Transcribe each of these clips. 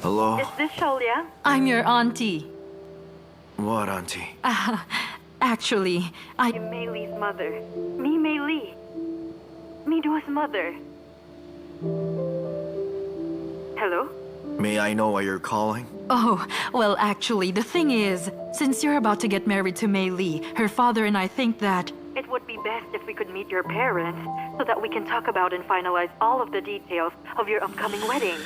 Hello? Is this Xiao Liang? I'm your auntie. What, Auntie? Actually, I'm Mei Li's mother. Me, Mei Li. Me Dua's mother. Hello? May I know why you're calling? Oh, well, actually, the thing is, since you're about to get married to Mei Li, her father and I think that... It would be best if we could meet your parents so that we can talk about and finalize all of the details of your upcoming wedding.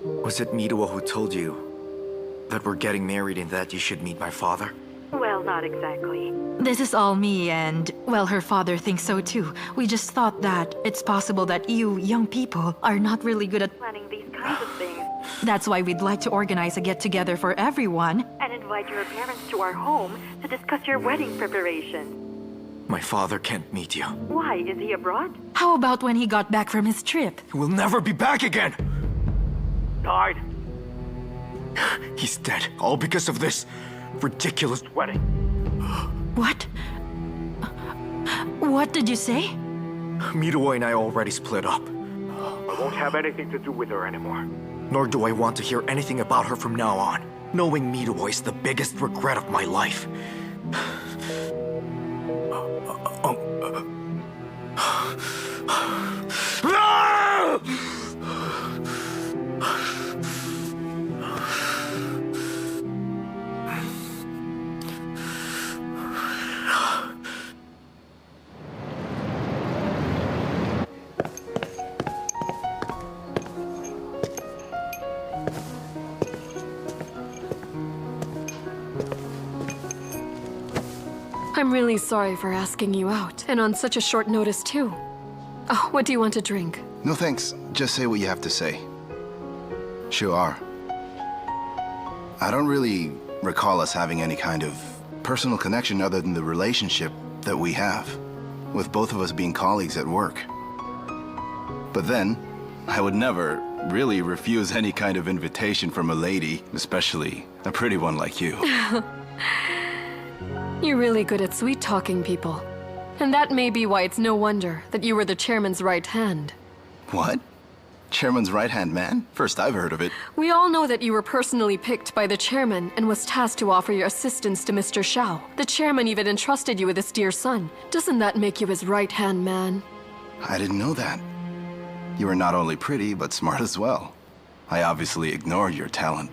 Was it Midua who told you that we're getting married and that you should meet my father? Well, not exactly. This is all me and, well, her father thinks so too. We just thought that it's possible that you young people are not really good at... Planning these kinds of things That's why we'd like to organize a get-together for everyone. and invite your parents to our home to discuss your wedding preparation. My father can't meet you. Why? Is he abroad? How about when he got back from his trip? He will never be back again! Died. He's dead, all because of this ridiculous wedding. What? What did you say? Midua and I already split up. I won't have anything to do with her anymore. Nor do I want to hear anything about her from now on. Knowing Midua is the biggest regret of my life. I'm really sorry for asking you out, and on such a short notice, too. Oh, what do you want to drink? No thanks. Just say what you have to say. Sure. I don't really recall us having any kind of personal connection other than the relationship that we have, with both of us being colleagues at work. But then, I would never really refuse any kind of invitation from a lady, especially a pretty one like you. You're really good at sweet-talking people. And that may be why it's no wonder that you were the chairman's right hand. What? Chairman's right-hand man? First I've heard of it. We all know that you were personally picked by the chairman and was tasked to offer your assistance to Mr. Xiao. The chairman even entrusted you with his dear son. Doesn't that make you his right-hand man? I didn't know that. You were not only pretty, but smart as well. I obviously ignored your talent.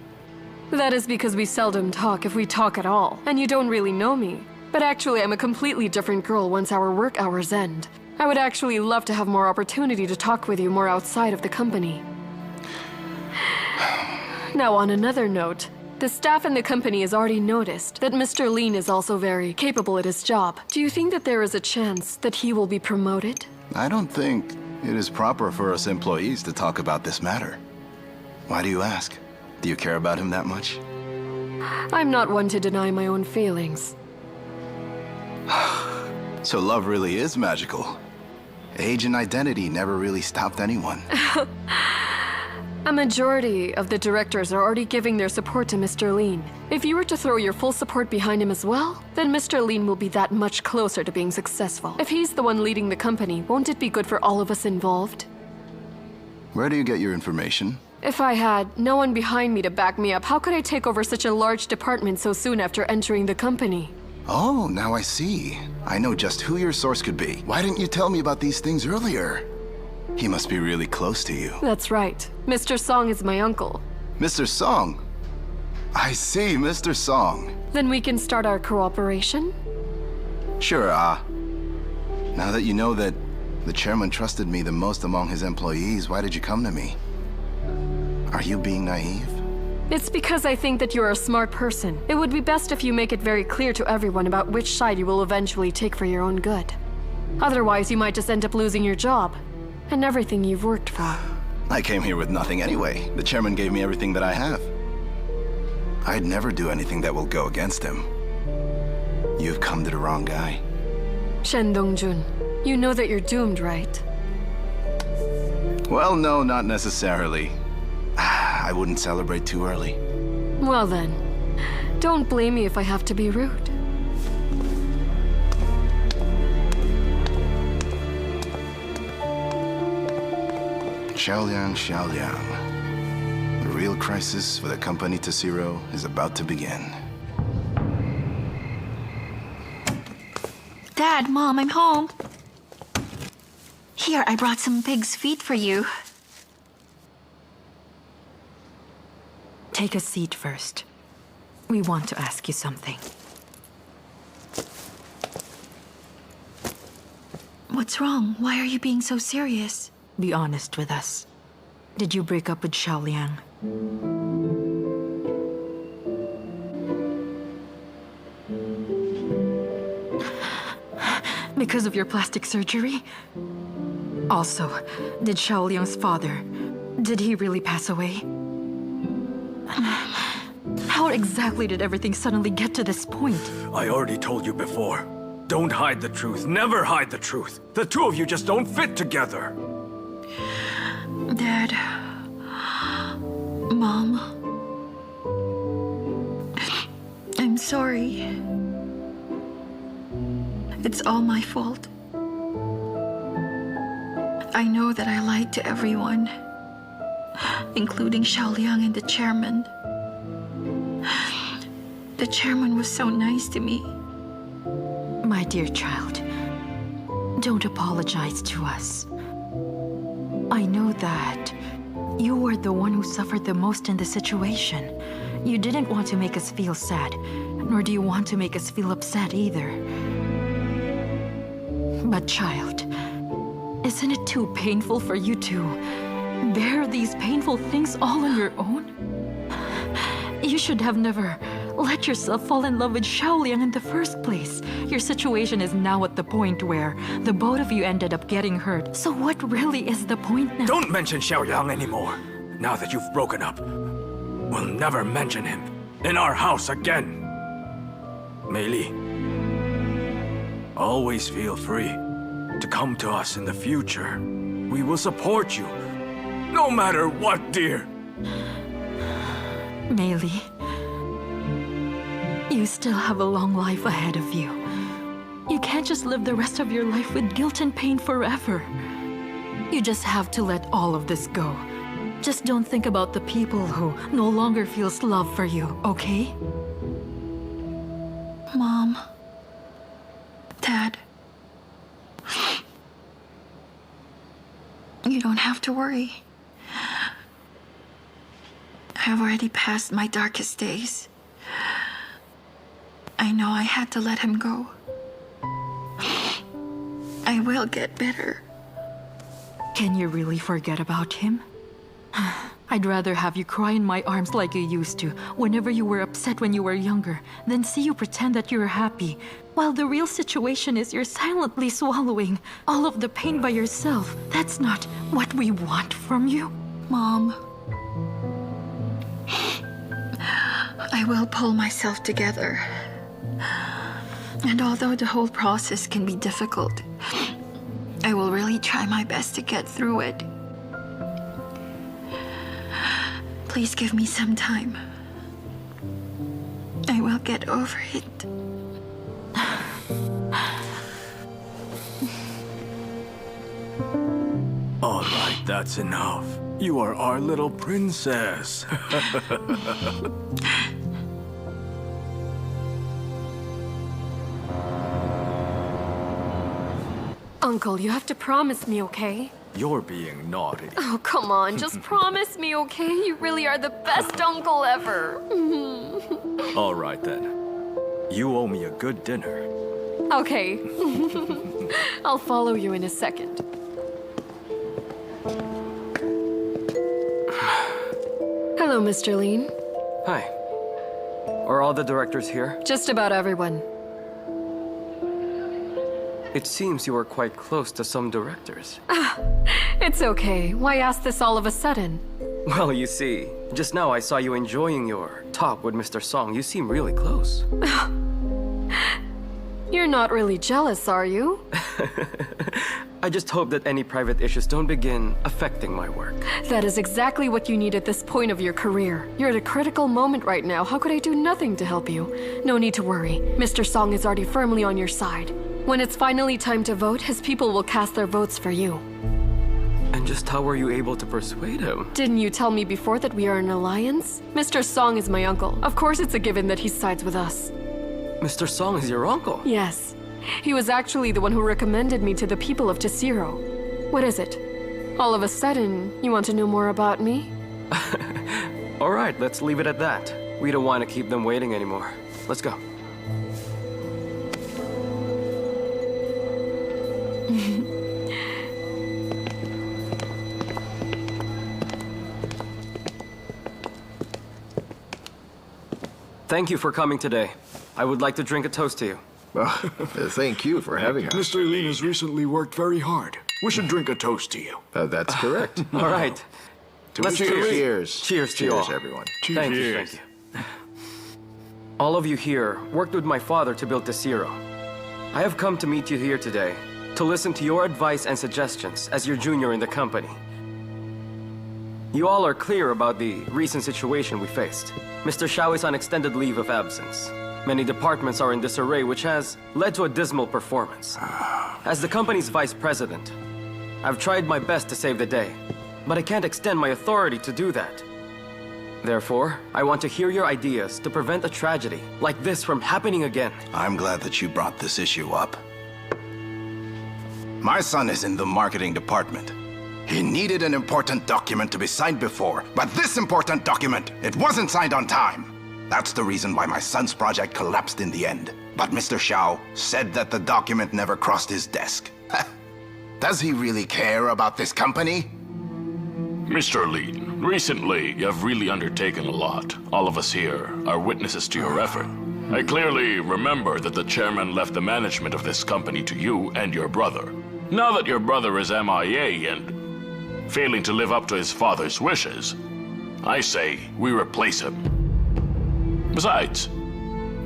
That is because we seldom talk, if we talk at all, and you don't really know me. But actually, I'm a completely different girl once our work hours end. I would actually love to have more opportunity to talk with you more outside of the company. Now, on another note, the staff in the company has already noticed that Mr. Lin is also very capable at his job. Do you think that there is a chance that he will be promoted? I don't think it is proper for us employees to talk about this matter. Why do you ask? Do you care about him that much? I'm not one to deny my own feelings. So love really is magical. Age and identity never really stopped anyone. A majority of the directors are already giving their support to Mr. Lin. If you were to throw your full support behind him as well, then Mr. Lin will be that much closer to being successful. If he's the one leading the company, won't it be good for all of us involved? Where do you get your information? If I had no one behind me to back me up, how could I take over such a large department so soon after entering the company? Oh, now I see. I know just who your source could be. Why didn't you tell me about these things earlier? He must be really close to you. That's right. Mr. Song is my uncle. Mr. Song? I see, Mr. Song. Then we can start our cooperation? Sure, now that you know that the chairman trusted me the most among his employees, why did you come to me? Are you being naive? It's because I think that you're a smart person. It would be best if you make it very clear to everyone about which side you will eventually take for your own good. Otherwise, you might just end up losing your job and everything you've worked for. I came here with nothing anyway. The chairman gave me everything that I have. I'd never do anything that will go against him. You've come to the wrong guy. Shen Dongjun, you know that you're doomed, right? Well, no, not necessarily. I wouldn't celebrate too early. Well then, don't blame me if I have to be rude. Xiao Liang, Xiao Liang. The real crisis for the company to zero is about to begin. Dad, Mom, I'm home. Here, I brought some pig's feet for you. Take a seat first. We want to ask you something. What's wrong? Why are you being so serious? Be honest with us. Did you break up with Xiao Liang? Because of your plastic surgery? Also, did Xiao Liang's father, did he really pass away? How exactly did everything suddenly get to this point? I already told you before. Don't hide the truth. Never hide the truth. The two of you just don't fit together. Dad, Mom, I'm sorry. It's all my fault. I know that I lied to everyone, including Xiao Liang and the chairman. The chairman was so nice to me. My dear child, don't apologize to us. I know that you were the one who suffered the most in the situation. You didn't want to make us feel sad, nor do you want to make us feel upset either. But child, isn't it too painful for you to bear these painful things all on your own? You should have never let yourself fall in love with Xiao Liang in the first place. Your situation is now at the point where the both of you ended up getting hurt. So what really is the point now? Don't mention Xiao Liang anymore. Now that you've broken up, we'll never mention him in our house again. Mei Li, always feel free to come to us in the future. We will support you, no matter what, dear. Mei Li, you still have a long life ahead of you. You can't just live the rest of your life with guilt and pain forever. You just have to let all of this go. Just don't think about the people who no longer feels love for you, okay? Mom, Dad, you don't have to worry. I've already passed my darkest days. I know I had to let him go. I will get better. Can you really forget about him? I'd rather have you cry in my arms like you used to whenever you were upset when you were younger than see you pretend that you're happy, while the real situation is you're silently swallowing all of the pain by yourself. That's not what we want from you. Mom, I will pull myself together. And although the whole process can be difficult, I will really try my best to get through it. Please give me some time. I will get over it. All right, that's enough. You are our little princess. Uncle, you have to promise me, okay? You're being naughty. Oh, come on, just promise me, okay? You really are the best uncle ever. All right then. You owe me a good dinner. Okay. I'll follow you in a second. Hello, Mr. Lean. Hi. Are all the directors here? Just about everyone. It seems you are quite close to some directors. It's okay. Why ask this all of a sudden? Well, you see, just now I saw you enjoying your talk with Mr. Song. You seem really close. You're not really jealous, are you? I just hope that any private issues don't begin affecting my work. That is exactly what you need at this point of your career. You're at a critical moment right now. How could I do nothing to help you? No need to worry. Mr. Song is already firmly on your side. When it's finally time to vote, his people will cast their votes for you. And just how were you able to persuade him? Didn't you tell me before that we are an alliance? Mr. Song is my uncle. Of course it's a given that he sides with us. Mr. Song is your uncle? Yes. He was actually the one who recommended me to the people of Tesiro. What is it? All of a sudden, you want to know more about me? All right, let's leave it at that. We don't want to keep them waiting anymore. Let's go. Thank you for coming today. I would like to drink a toast to you. Thank you for having us. Mr. Lee has recently worked very hard. We should drink a toast to you. That's correct. All right. Let's Cheers. Cheers. Cheers to you all. Cheers, everyone. Thank you, thank you. All of you here worked with my father to build Tesiro. I have come to meet you here today to listen to your advice and suggestions as your junior in the company. You all are clear about the recent situation we faced. Mr. Xiao is on extended leave of absence. Many departments are in disarray, which has led to a dismal performance. As the company's vice president, I've tried my best to save the day, but I can't extend my authority to do that. Therefore, I want to hear your ideas to prevent a tragedy like this from happening again. I'm glad that you brought this issue up. My son is in the marketing department. He needed an important document to be signed before, but this important document, it wasn't signed on time. That's the reason why my son's project collapsed in the end. But Mr. Xiao said that the document never crossed his desk. Does he really care about this company? Mr. Lin, recently you have really undertaken a lot. All of us here are witnesses to your effort. I clearly remember that the chairman left the management of this company to you and your brother. Now that your brother is MIA and failing to live up to his father's wishes, I say we replace him. Besides,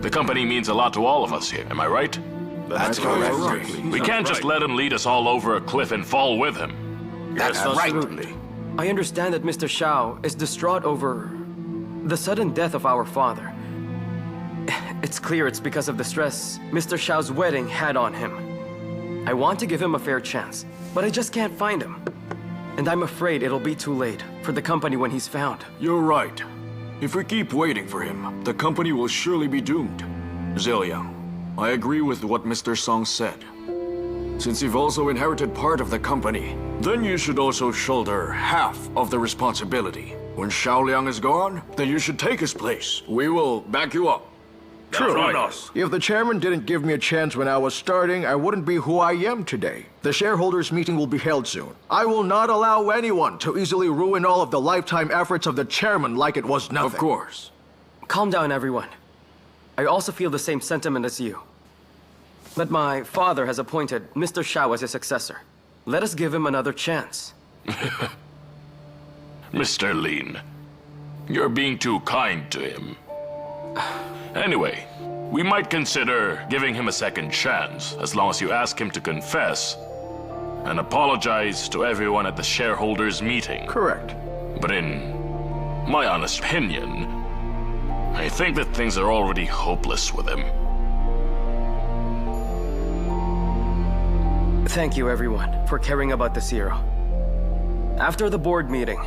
the company means a lot to all of us here, am I right? That's correct. We can't just let him lead us all over a cliff and fall with him. That's right. Absolutely. I understand that Mr. Xiao is distraught over the sudden death of our father. It's clear it's because of the stress Mr. Xiao's wedding had on him. I want to give him a fair chance, but I just can't find him. And I'm afraid it'll be too late for the company when he's found. You're right. If we keep waiting for him, the company will surely be doomed. Liang, I agree with what Mr. Song said. Since you've also inherited part of the company, then you should also shoulder half of the responsibility. When Xiao Liang is gone, then you should take his place. We will back you up. True. If the chairman didn't give me a chance when I was starting, I wouldn't be who I am today. The shareholders' meeting will be held soon. I will not allow anyone to easily ruin all of the lifetime efforts of the chairman like it was nothing. Of course. Calm down, everyone. I also feel the same sentiment as you. But my father has appointed Mr. Xiao as his successor. Let us give him another chance. Mr. Lin, you're being too kind to him. Anyway, we might consider giving him a second chance, as long as you ask him to confess and apologize to everyone at the shareholders' meeting. Correct. But in my honest opinion, I think that things are already hopeless with him. Thank you, everyone, for caring about the Tesiro. After the board meeting,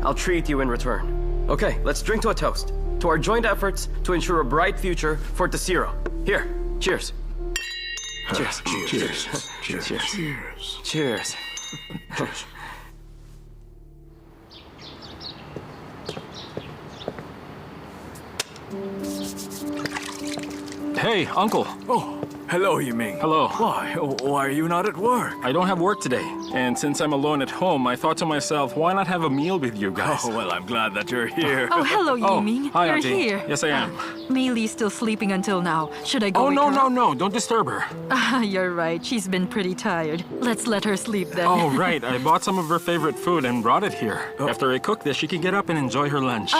I'll treat you in return. Okay, let's drink to a toast. To our joint efforts to ensure a bright future for Tesiro. Here, cheers. Cheers. Cheers. Cheers. Cheers. Cheers. Cheers. Hey, Uncle. Oh, hello, Yi Ming. Hello. Why are you not at work? I don't have work today, and since I'm alone at home, I thought to myself, why not have a meal with you guys? Oh, well, I'm glad that you're here. Oh, hello, Yi Ming. Hi, You're Auntie. here. Yes, I am. Mei Li's still sleeping until now. Should I go wake her up? No, don't disturb her. You're right. She's been pretty tired. Let's let her sleep then. Oh, right. I bought some of her favorite food and brought it here. After I cook this, she can get up and enjoy her lunch.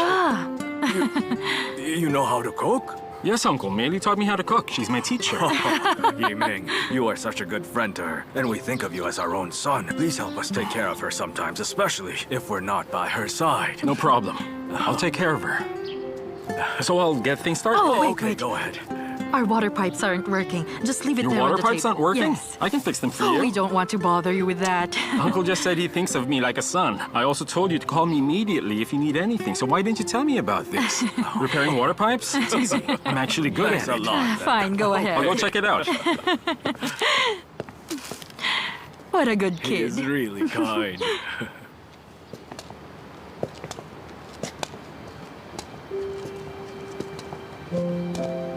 You know how to cook? Yes, Uncle. Meili taught me how to cook. She's my teacher. Yi Ming, you are such a good friend to her, and we think of you as our own son. Please help us take care of her sometimes, especially if we're not by her side. No problem. I'll take care of her. So I'll get things started. Oh, wait, Okay, wait. go ahead. Our water pipes aren't working. Just leave it Your there on water the pipes table. aren't working? Yes. I can fix them for Oh, you. we don't want to bother you with that. Uncle just said he thinks of me like a son. I also told you to call me immediately if you need anything, so why didn't you tell me about this? Repairing water pipes? It's easy. I'm actually good Thanks at a it. lot. Fine, go ahead. I'll go check it out. What a good He kid. is really kind.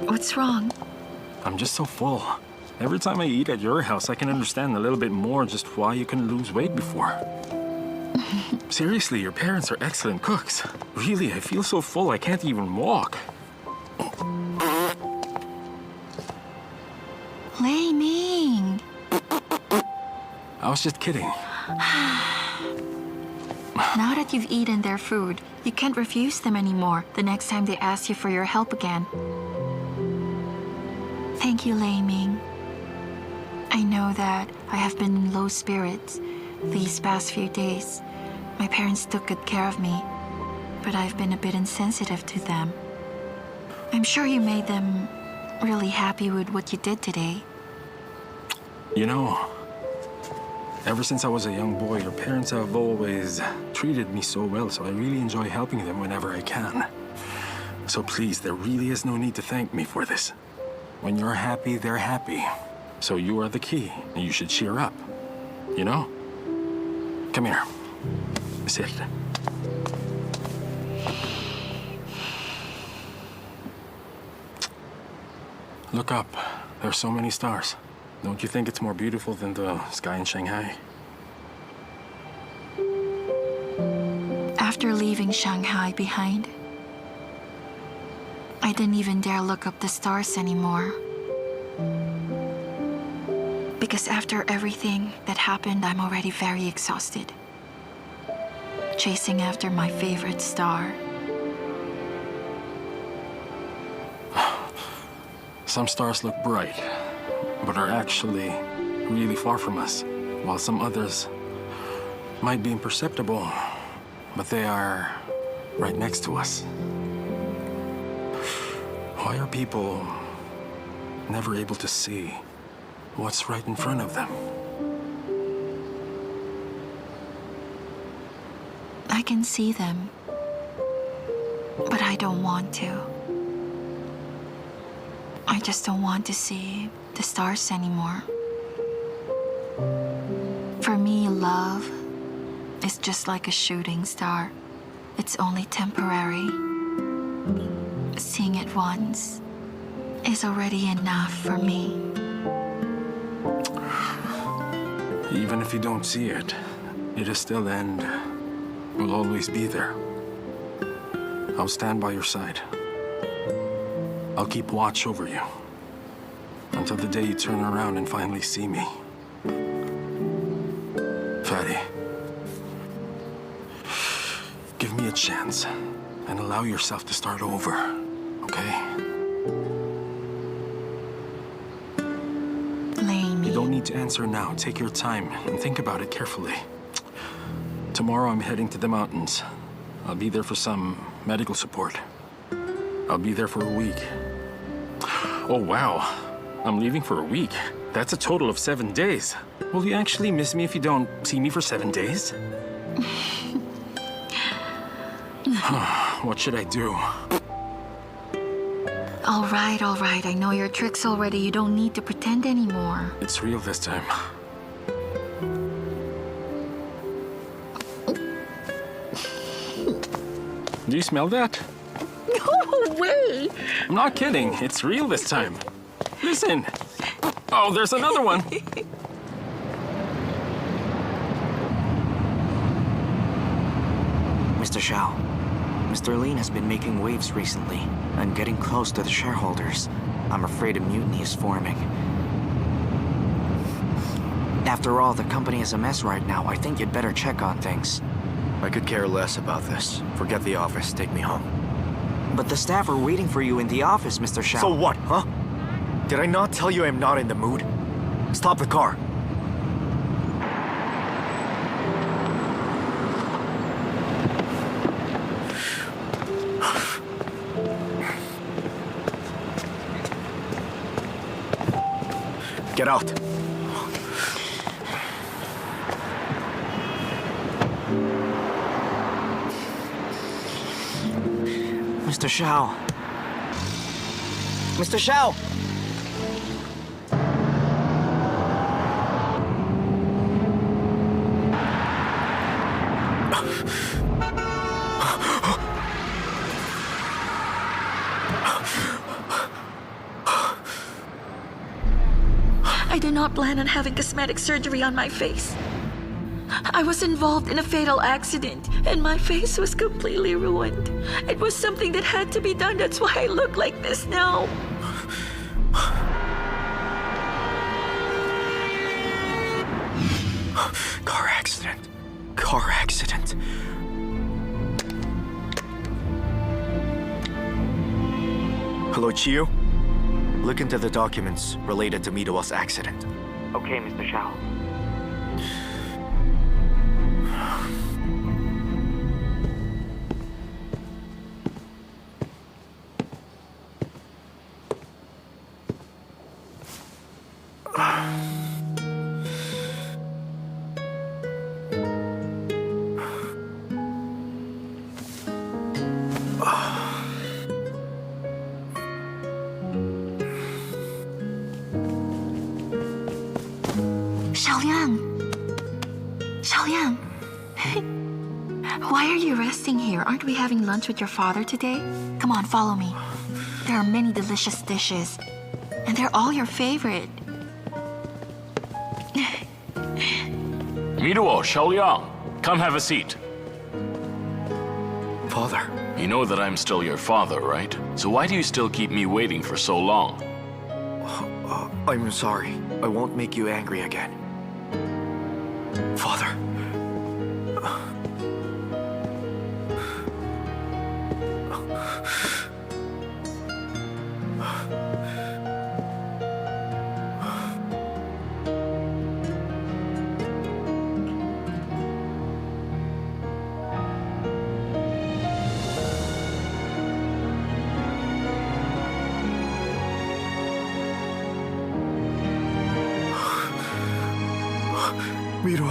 What's wrong? I'm just so full. Every time I eat at your house, I can understand a little bit more just why you couldn't lose weight before. Seriously, your parents are excellent cooks. Really, I feel so full I can't even walk. Lei Ming. I was just kidding. Now that you've eaten their food, you can't refuse them anymore the next time they ask you for your help again. Thank you, Lei Ming. I know that I have been in low spirits these past few days. My parents took good care of me, but I've been a bit insensitive to them. I'm sure you made them really happy with what you did today. You know, ever since I was a young boy, your parents have always treated me so well, so I really enjoy helping them whenever I can. So please, there really is no need to thank me for this. When you're happy, they're happy. So you are the key, and you should cheer up. You know? Come here. Sit. Look up. There are so many stars. Don't you think it's more beautiful than the sky in Shanghai? After leaving Shanghai behind, I didn't even dare look up the stars anymore. Because after everything that happened, I'm already very exhausted. Chasing after my favorite star. Some stars look bright, but are actually really far from us, while some others might be imperceptible, but they are right next to us. Why are people never able to see what's right in front of them? I can see them, but I don't want to. I just don't want to see the stars anymore. For me, love is just like a shooting star. It's only temporary. Seeing it once is already enough for me. Even if you don't see it, it is still and will always be there. I'll stand by your side. I'll keep watch over you until the day you turn around and finally see me. Fatty, give me a chance and allow yourself to start over, okay? Lei You don't need to answer now. Take your time and think about it carefully. Tomorrow I'm heading to the mountains. I'll be there for some medical support. I'll be there for a week. Oh, wow. I'm leaving for a week. That's a total of 7 days. Will you actually miss me if you don't see me for 7 days? What should I do? All right, I know your tricks already. You don't need to pretend anymore. It's real this time. Do you smell that? No way! I'm not kidding. It's real this time. Listen. Oh, there's another one. Mr. Xiao, Mr. Lin has been making waves recently and getting close to the shareholders. I'm afraid a mutiny is forming. After all, the company is a mess right now. I think you'd better check on things. I could care less about this. Forget the office. Take me home. But the staff are waiting for you in the office, Mr. Xiao. So what, huh? Did I not tell you I'm not in the mood? Stop the car. Get out. Mr. Xiao. Mr. Xiao! I did not plan on having cosmetic surgery on my face. I was involved in a fatal accident, and my face was completely ruined. It was something that had to be done. That's why I look like this now. Car accident. Car accident. Hello, Chiu? Look into the documents related to Mido's accident. Okay, Mr. Xiao. Xiao Liang! Xiao Liang! Why are you resting here? Aren't we having lunch with your father today? Come on, follow me. There are many delicious dishes, and they're all your favorite. Mido, Xiao Liang, come have a seat. Father. You know that I'm still your father, right? So why do you still keep me waiting for so long? I'm sorry. I won't make you angry again. Father. Mido.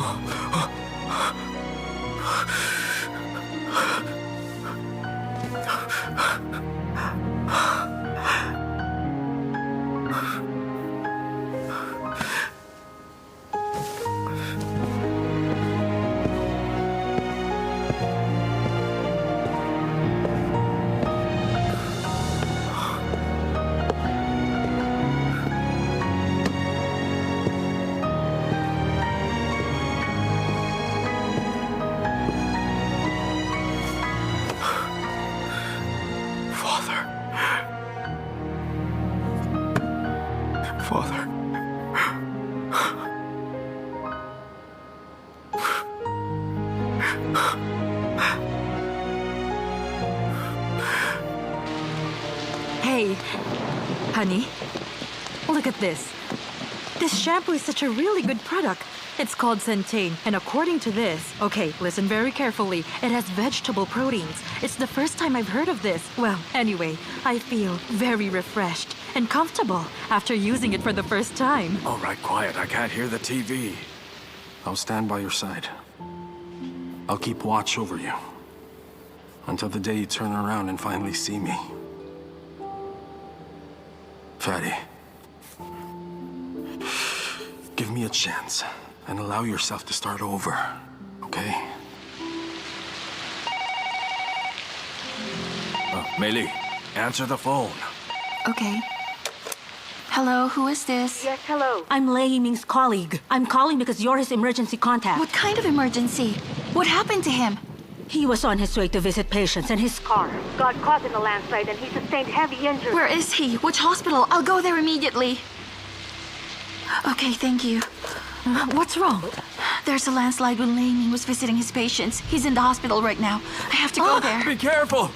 Father. Hey, honey, look at this. This shampoo is such a really good product. It's called Centane, and according to this, okay, listen very carefully, it has vegetable proteins. It's the first time I've heard of this. Well, anyway, I feel very refreshed and comfortable after using it for the first time. All right, quiet. I can't hear the TV. I'll stand by your side. I'll keep watch over you. Until the day you turn around and finally see me. Fatty. Give me a chance and allow yourself to start over, okay? Meili, answer the phone. Okay. Hello, who is this? Yes, hello. I'm Lei Yi Ming's colleague. I'm calling because you're his emergency contact. What kind of emergency? What happened to him? He was on his way to visit patients and his Car got caught in a landslide and he sustained heavy injuries. Where is he? Which hospital? I'll go there immediately. Okay, thank you. What's wrong? There's a landslide when Lei Yi Ming was visiting his patients. He's in the hospital right now. I have to go there. Be careful!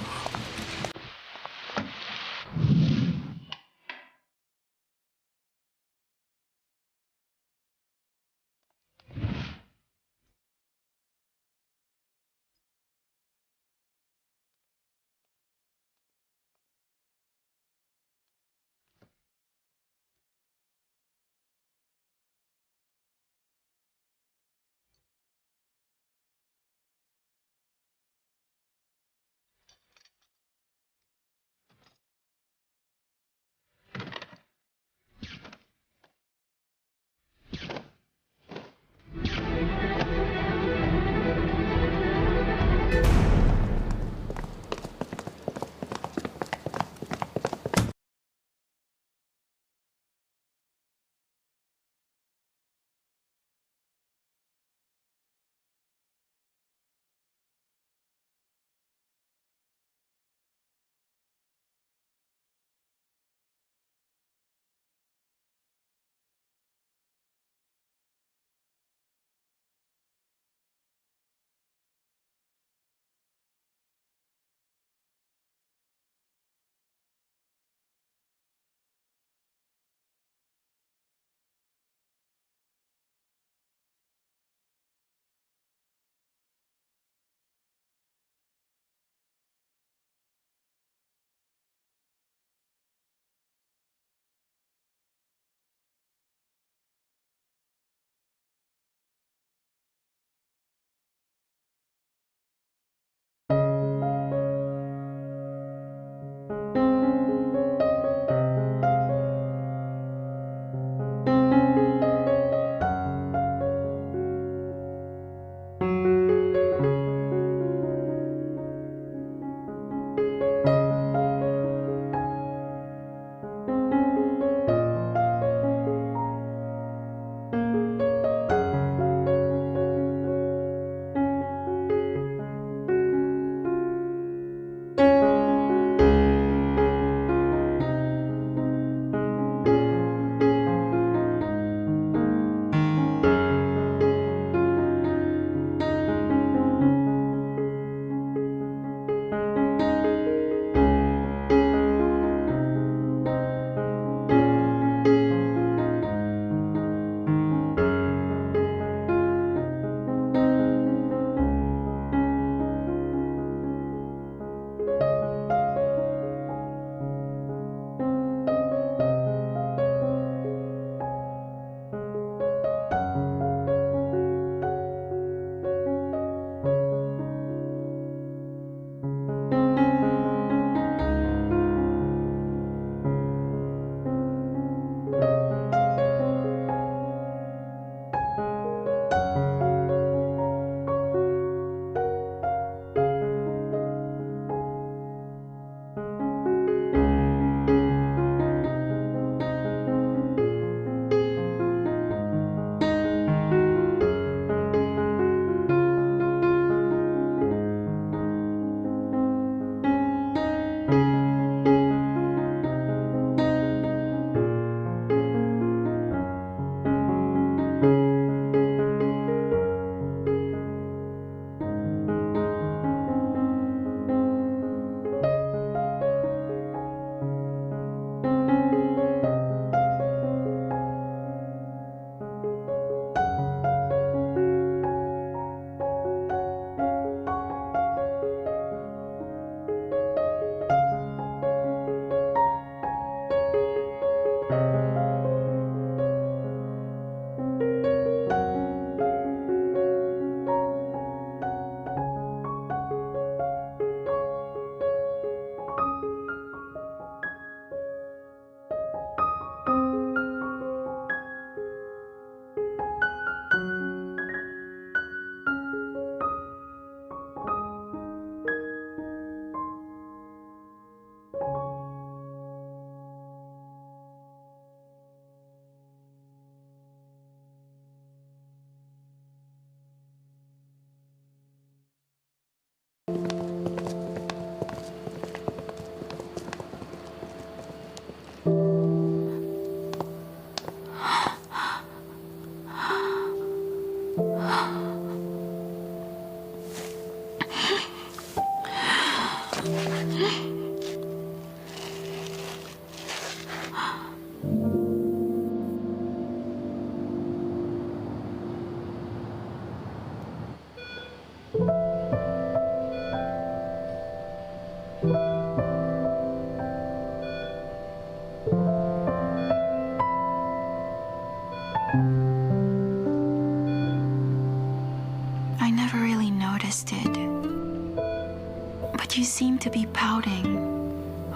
seem to be pouting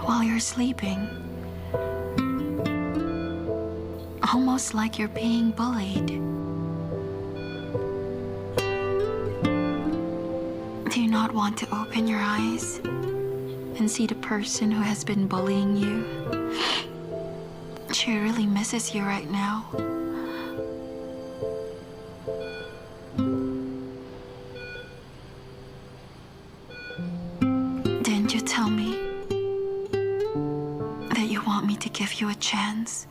while you're sleeping. Almost like you're being bullied. Do you not want to open your eyes and see the person who has been bullying you? She really misses you right now. Didn't you tell me that you want me to give you a chance?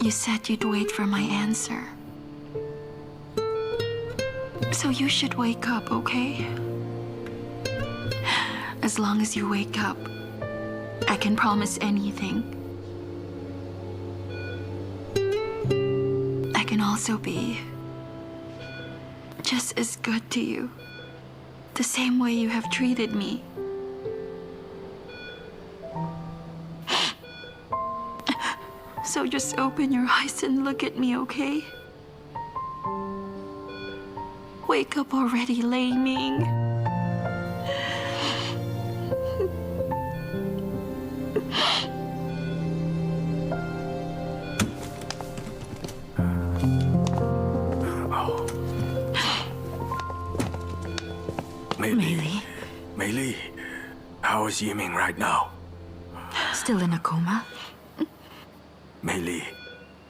You said you'd wait for my answer. So you should wake up, okay? As long as you wake up, I can promise anything. I can also be just as good to you, the same way you have treated me. So just open your eyes and look at me, okay? Wake up already, Lei Yi Ming. Mei Li, how is Yi Ming right now? Still in a coma? Mei Li,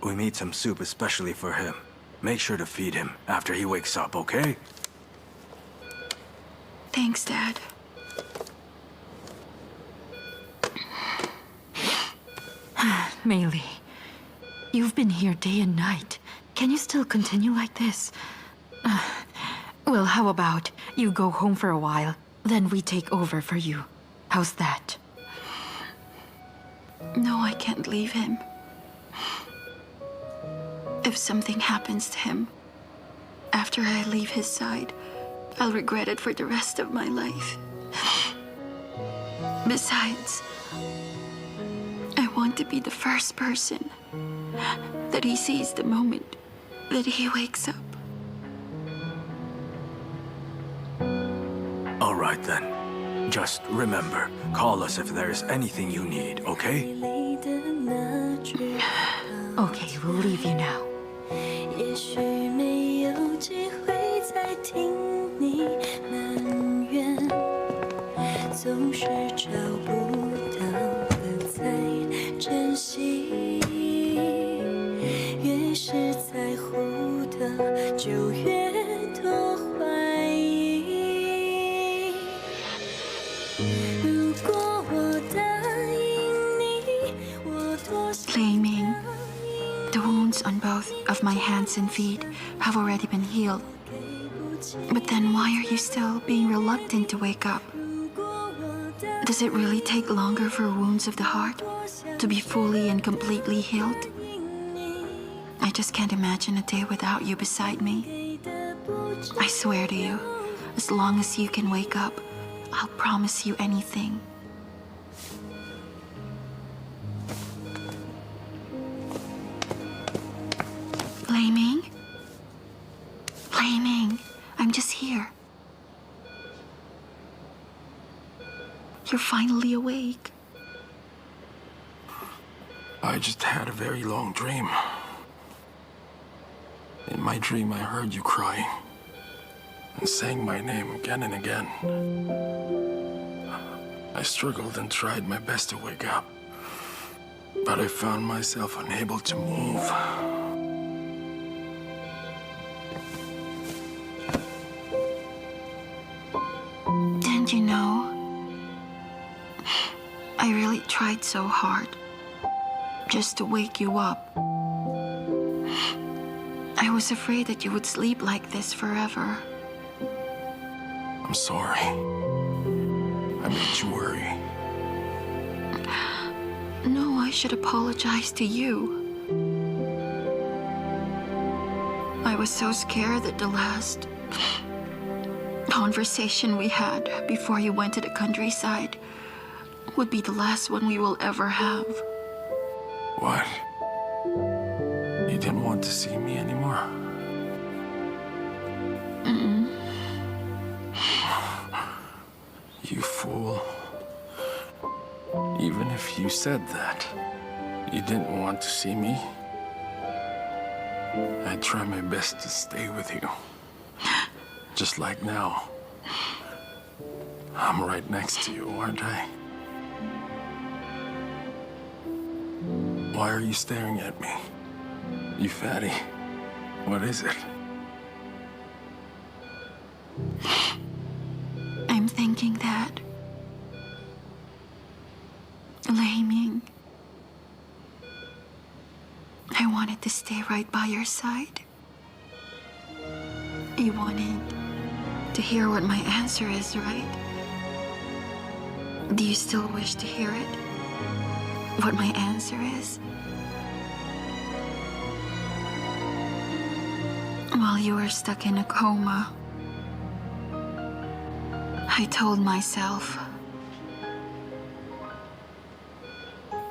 we made some soup especially for him. Make sure to feed him after he wakes up, okay? Thanks, Dad. Mei Li, you've been here day and night. Can you still continue like this? Well, how about you go home for a while, then we take over for you. How's that? No, I can't leave him. If something happens to him, after I leave his side, I'll regret it for the rest of my life. Besides, I want to be the first person that he sees the moment that he wakes up. All right then. Just remember, call us if there's anything you need, okay? Okay, we'll leave you now. 也许没有机会再听你埋怨，总是找不到了再珍惜，越是在乎的就越多怀疑。如果我答应你，我多想 Lei Yi Ming, the wounds on both of my hands and feet have already been healed. But then why are you still being reluctant to wake up? Does it really take longer for wounds of the heart to be fully and completely healed? I just can't imagine a day without you beside me. I swear to you, as long as you can wake up, I'll promise you anything. Lei Yi Ming? Lei Yi Ming, I'm just here. You're finally awake. I just had a very long dream. In my dream, I heard you crying and saying my name again and again. I struggled and tried my best to wake up, but I found myself unable to move. Didn't you know? I really tried so hard just to wake you up. I was afraid that you would sleep like this forever. I'm sorry. I made you worry. No, I should apologize to you. I was so scared that the last conversation we had before you went to the countryside would be the last one we will ever have. What? You didn't want to see me anymore? Mm-mm. You fool. Even if you said that, you didn't want to see me, I'd try my best to stay with you. Just like now. I'm right next to you, aren't I? Why are you staring at me? You fatty. What is it? I'm thinking that Lei Yi Ming, I wanted to stay right by your side. You wanted to hear what my answer is, right? Do you still wish to hear it? What my answer is? While you were stuck in a coma, I told myself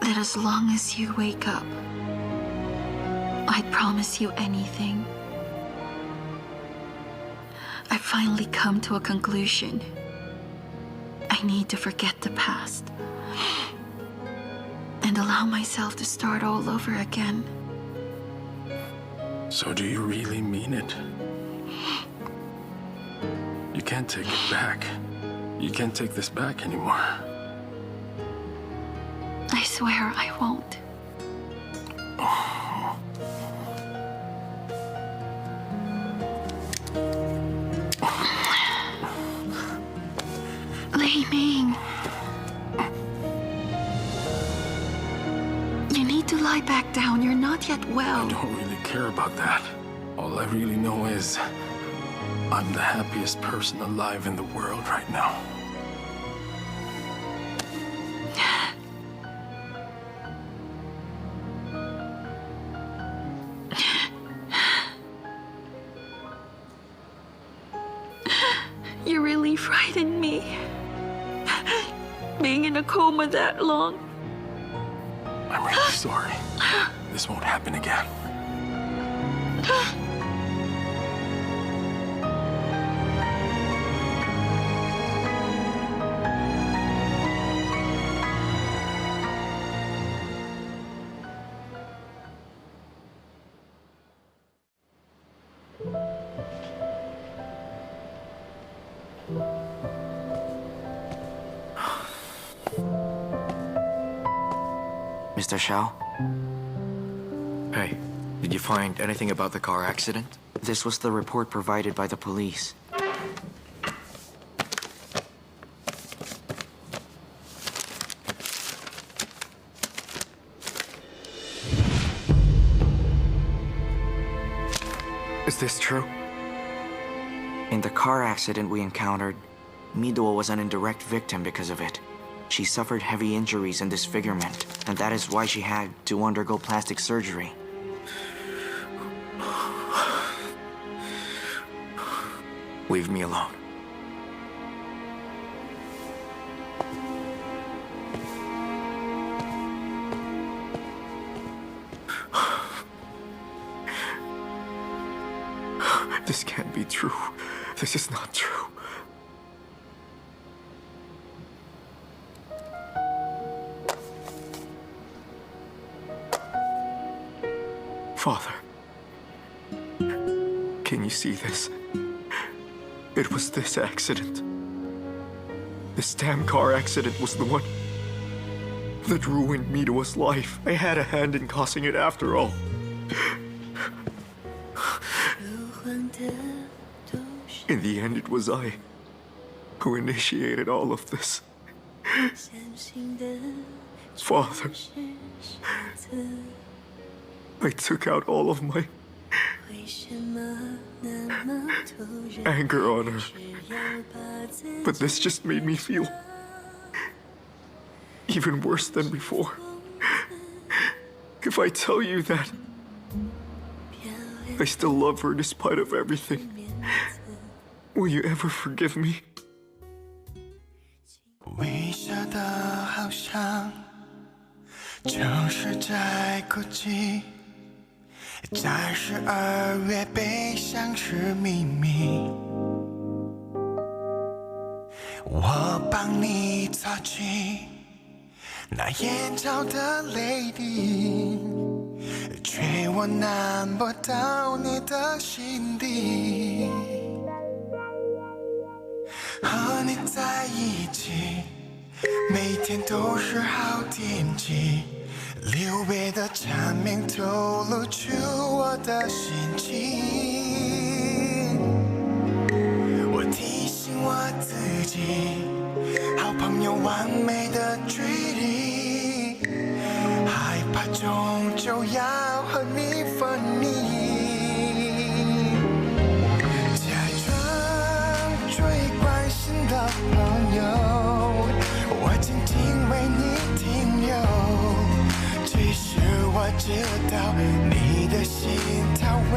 that as long as you wake up, I'd promise you anything. I finally come to a conclusion. I need to forget the past and allow myself to start all over again. So do you really mean it? You can't take it back. You can't take this back anymore. I swear I won't. Lei Yi Ming. You need to lie back down. You're not yet well. I don't really care about that. All I really know is I'm the happiest person alive in the world right now. You really frightened me. Being in a coma that long. I'm really sorry. This won't happen again. Mr. Xiao? Hey, did you find anything about the car accident? This was the report provided by the police. Is this true? In the car accident we encountered, Mido was an indirect victim because of it. She suffered heavy injuries and disfigurement, and that is why she had to undergo plastic surgery. Leave me alone. This can't be true. This is not true. Father, can you see this? It was this accident. This damn car accident was the one that ruined Mido's life. I had a hand in causing it after all. In the end, it was I who initiated all of this. Father, I took out all of my anger on her. But this just made me feel even worse than before. If I tell you that I still love her despite of everything, will you ever forgive me? 微笑的好像城市在孤寂，在12月悲伤是秘密。我把帮你擦去那眼角的泪滴，却我难不到你的心底。和你在一起，每天都是好天气，留白的蝉鸣透露出我的心情。我提醒我自己，好朋友完美的距离，害怕终究要和你分离。假装最关心的朋友，我静静为你停留。其实我知道你的心它为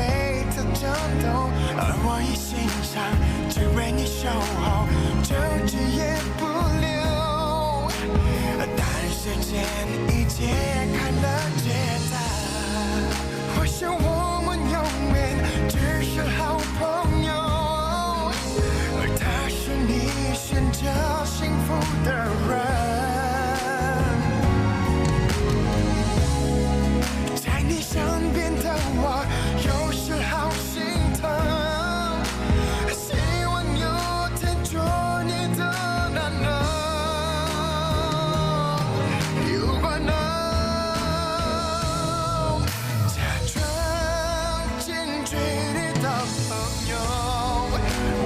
它颤抖，而我一心上只为你守候，争执也不留。但时间已揭开了解答，或许我们永远只是好朋友，而他是你选择幸福的人。在你身边的我，有时好心疼，希望有天做你的男人。如果能假装近距离的朋友，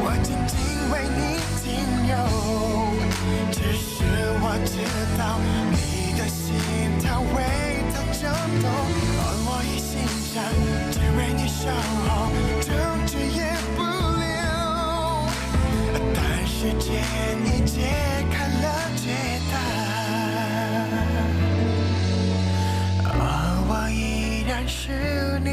我静静为你停留。只是我知道你的心它为它颤动，而我一心上只为你守候，争执也不留。但时间已揭开了解答，而我依然是你